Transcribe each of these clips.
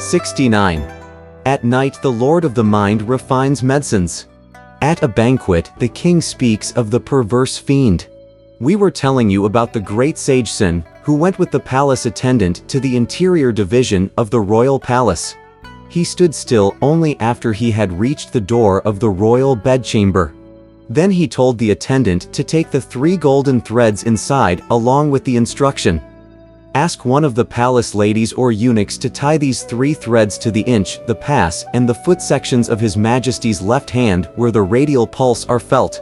69. At night the Lord of the Mind refines medicines. At a banquet the king speaks of the perverse fiend. We were telling you about the great sage Sun, who went with the palace attendant to the interior division of the royal palace. He stood still only after he had reached the door of the royal bedchamber. Then he told the attendant to take the 3 golden threads inside along with the instruction. Ask one of the palace ladies or eunuchs to tie these 3 threads to the inch, the pass, and the foot sections of His Majesty's left hand where the radial pulse are felt.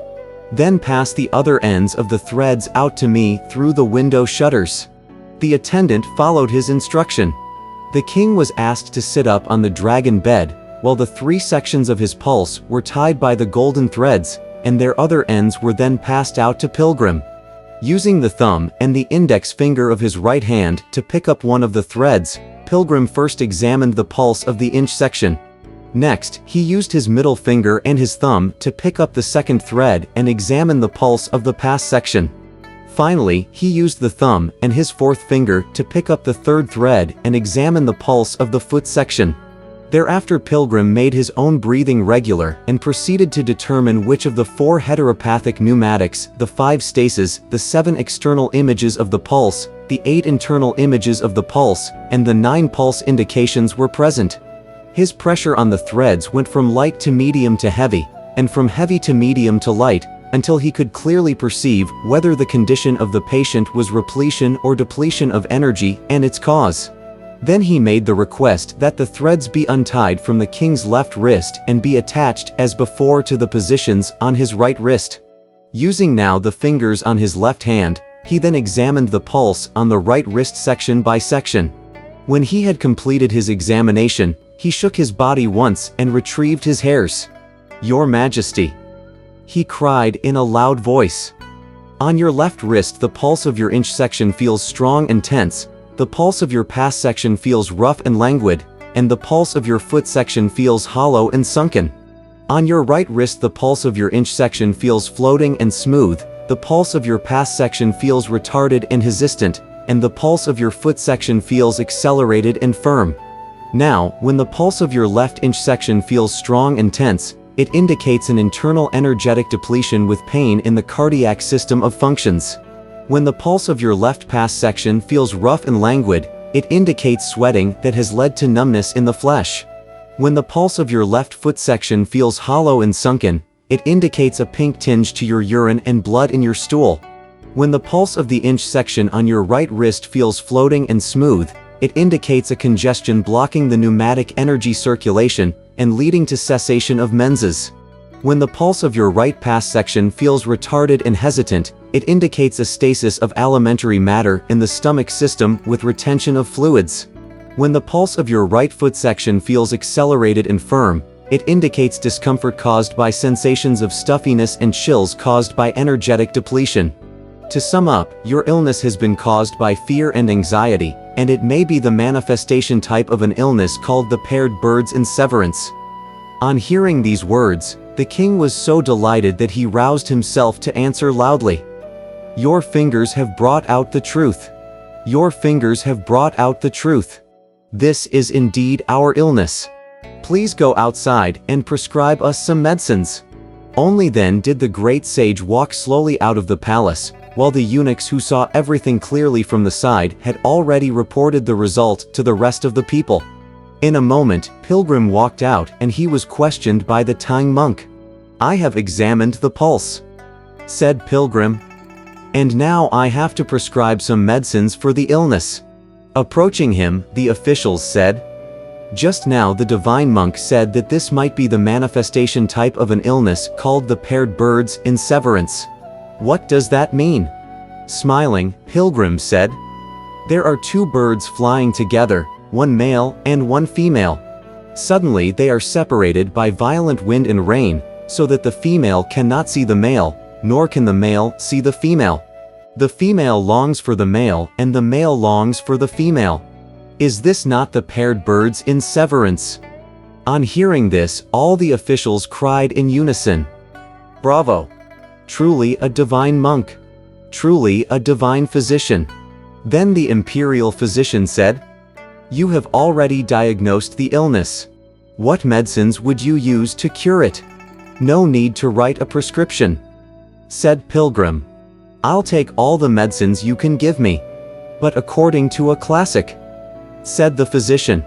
Then pass the other ends of the threads out to me through the window shutters. The attendant followed his instruction. The king was asked to sit up on the dragon bed, while the 3 sections of his pulse were tied by the golden threads, and their other ends were then passed out to Pilgrim. Using the thumb and the index finger of his right hand to pick up one of the threads, Pilgrim first examined the pulse of the inch section. Next, he used his middle finger and his thumb to pick up the second thread and examine the pulse of the pass section. Finally, he used the thumb and his fourth finger to pick up the third thread and examine the pulse of the foot section. Thereafter Pilgrim made his own breathing regular and proceeded to determine which of the 4 heteropathic pneumatics, the 5 stases, the 7 external images of the pulse, the 8 internal images of the pulse, and the 9 pulse indications were present. His pressure on the threads went from light to medium to heavy, and from heavy to medium to light, until he could clearly perceive whether the condition of the patient was repletion or depletion of energy and its cause. Then he made the request that the threads be untied from the king's left wrist and be attached as before to the positions on his right wrist. Using now the fingers on his left hand, he then examined the pulse on the right wrist section by section. When he had completed his examination, he shook his body once and retrieved his hairs. "Your Majesty," he cried in a loud voice. "On your left wrist the pulse of your inch section feels strong and tense, the pulse of your pass section feels rough and languid, and the pulse of your foot section feels hollow and sunken. On your right wrist the pulse of your inch section feels floating and smooth, the pulse of your pass section feels retarded and hesitant, and the pulse of your foot section feels accelerated and firm. Now, when the pulse of your left inch section feels strong and tense, it indicates an internal energetic depletion with pain in the cardiac system of functions. When the pulse of your left pass section feels rough and languid, it indicates sweating that has led to numbness in the flesh. When the pulse of your left foot section feels hollow and sunken, it indicates a pink tinge to your urine and blood in your stool. When the pulse of the inch section on your right wrist feels floating and smooth, it indicates a congestion blocking the pneumatic energy circulation and leading to cessation of menses. When the pulse of your right pass section feels retarded and hesitant, it indicates a stasis of alimentary matter in the stomach system with retention of fluids. When the pulse of your right foot section feels accelerated and firm, it indicates discomfort caused by sensations of stuffiness and chills caused by energetic depletion. To sum up, your illness has been caused by fear and anxiety, and it may be the manifestation type of an illness called the paired birds in severance. On hearing these words, the king was so delighted that he roused himself to answer loudly. "Your fingers have brought out the truth. Your fingers have brought out the truth. This is indeed our illness. Please go outside and prescribe us some medicines." Only then did the great sage walk slowly out of the palace, while the eunuchs who saw everything clearly from the side had already reported the result to the rest of the people. In a moment, Pilgrim walked out and he was questioned by the Tang monk. "I have examined the pulse," said Pilgrim, "and now I have to prescribe some medicines for the illness." Approaching him, the officials said, "Just now the divine monk said that this might be the manifestation type of an illness called the paired birds in severance. What does that mean?" Smiling, Pilgrim said, "There are 2 birds flying together, one male and one female. Suddenly they are separated by violent wind and rain, so that the female cannot see the male, nor can the male see the female. The female longs for the male and the male longs for the female. Is this not the paired birds in severance?" On hearing this, all the officials cried in unison, "Bravo! Truly a divine monk! Truly a divine physician!" Then the imperial physician said, You have already diagnosed the illness. What medicines would you use to cure it? No need to write a prescription," said Pilgrim. "I'll take all the medicines you can give me. But according to a classic," said the physician,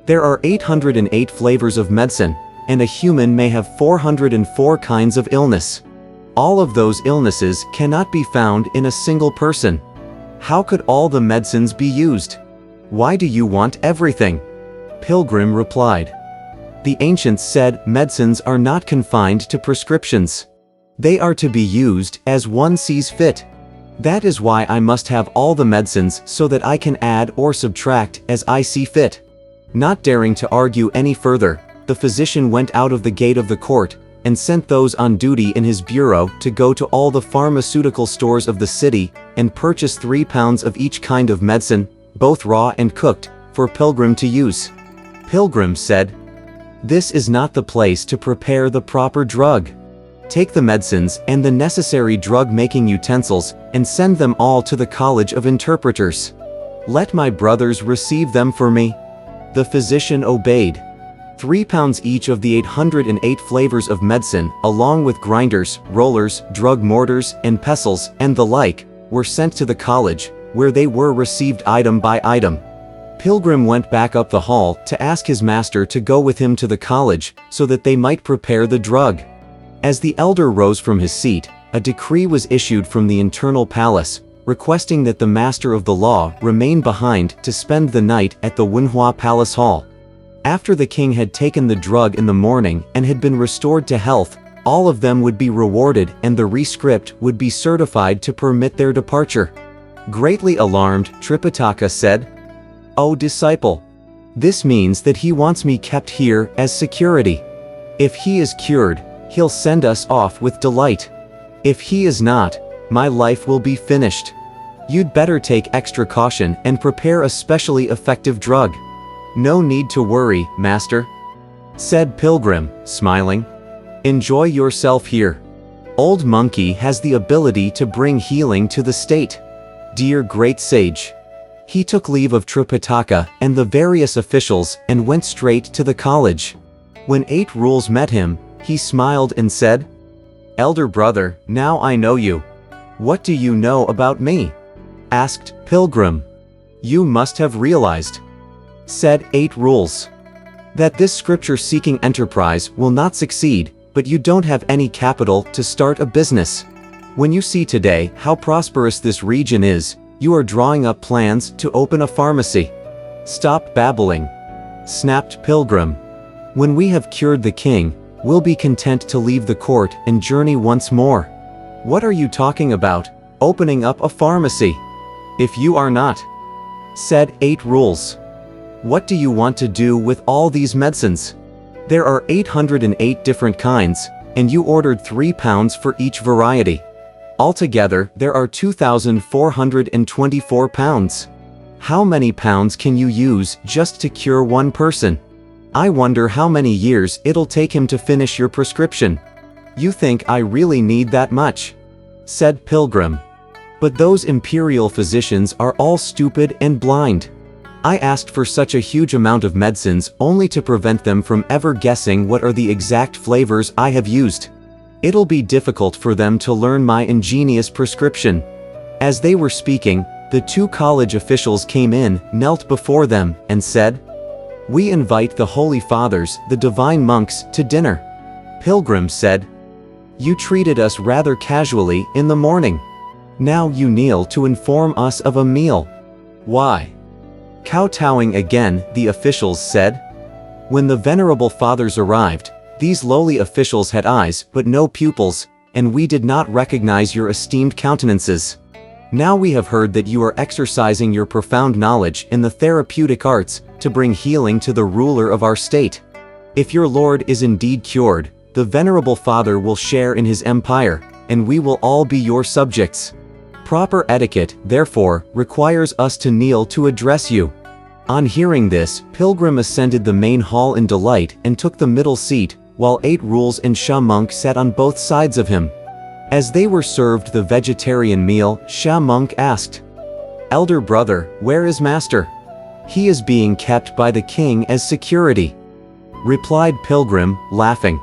"there are 808 flavors of medicine, and a human may have 404 kinds of illness. All of those illnesses cannot be found in a single person. How could all the medicines be used? Why do you want everything?" Pilgrim replied. "The ancients said medicines are not confined to prescriptions. They are to be used as one sees fit. That is why I must have all the medicines so that I can add or subtract as I see fit." Not daring to argue any further, the physician went out of the gate of the court and sent those on duty in his bureau to go to all the pharmaceutical stores of the city and purchase 3 pounds of each kind of medicine, both raw and cooked, for Pilgrim to use. Pilgrim said, "This is not the place to prepare the proper drug. Take the medicines and the necessary drug-making utensils and send them all to the College of Interpreters. Let my brothers receive them for me." The physician obeyed. 3 pounds each of the 808 flavors of medicine, along with grinders, rollers, drug mortars, and pestles, and the like, were sent to the college, where they were received item by item. Pilgrim went back up the hall to ask his master to go with him to the college, so that they might prepare the drug. As the elder rose from his seat, a decree was issued from the internal palace, requesting that the master of the law remain behind to spend the night at the Wenhua Palace Hall. After the king had taken the drug in the morning and had been restored to health, all of them would be rewarded and the rescript would be certified to permit their departure. Greatly alarmed, Tripitaka said, "O disciple, this means that he wants me kept here as security. If he is cured, he'll send us off with delight. If he is not, my life will be finished. You'd better take extra caution and prepare a specially effective drug." "No need to worry, master," said Pilgrim, smiling. "Enjoy yourself here. Old Monkey has the ability to bring healing to the state. Dear great sage." He took leave of Tripitaka and the various officials and went straight to the college. When 8 Rules met him, he smiled and said, "Elder brother, now I know you. What do you know about me?" asked Pilgrim. "You must have realized," said 8 Rules, "that this scripture-seeking enterprise will not succeed, but you don't have any capital to start a business. When you see today how prosperous this region is, you are drawing up plans to open a pharmacy." "Stop babbling," snapped Pilgrim. "When we have cured the king, we'll be content to leave the court and journey once more. What are you talking about, opening up a pharmacy? If you are not," said 8 Rules, "what do you want to do with all these medicines? There are 808 different kinds, and you ordered 3 pounds for each variety. Altogether, there are 2,424 pounds. How many pounds can you use just to cure one person? I wonder how many years it'll take him to finish your prescription. You think I really need that much?" said Pilgrim. "But those imperial physicians are all stupid and blind. I asked for such a huge amount of medicines only to prevent them from ever guessing what are the exact flavors I have used. It'll be difficult for them to learn my ingenious prescription." As they were speaking, the 2 college officials came in, knelt before them, and said, "We invite the Holy Fathers, the divine monks, to dinner." Pilgrim said, "You treated us rather casually in the morning. Now you kneel to inform us of a meal. Why?" Kowtowing again, the officials said, "When the venerable fathers arrived, these lowly officials had eyes but no pupils, and we did not recognize your esteemed countenances. Now we have heard that you are exercising your profound knowledge in the therapeutic arts to bring healing to the ruler of our state. If your lord is indeed cured, the venerable father will share in his empire, and we will all be your subjects. Proper etiquette, therefore, requires us to kneel to address you." On hearing this, Pilgrim ascended the main hall in delight and took the middle seat, while 8 Rules and Sha Monk sat on both sides of him. As they were served the vegetarian meal, Sha Monk asked, "Elder brother, where is master?" He is being kept by the king as security," replied Pilgrim, laughing.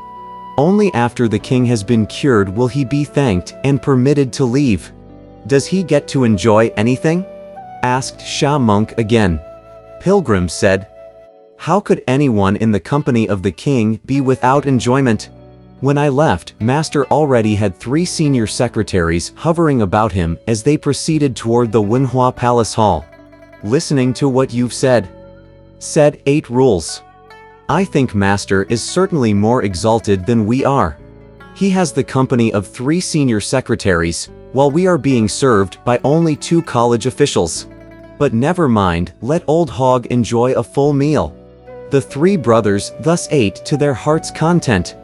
"Only after the king has been cured will he be thanked and permitted to leave." "Does he get to enjoy anything?" asked Sha Monk again. Pilgrim said, "How could anyone in the company of the king be without enjoyment? When I left, Master already had 3 senior secretaries hovering about him as they proceeded toward the Wenhua Palace Hall. Listening to what you've said," said 8 Rules, "I think Master is certainly more exalted than we are. He has the company of 3 senior secretaries, while we are being served by only 2 college officials. But never mind, let Old Hog enjoy a full meal." The 3 brothers thus ate to their heart's content.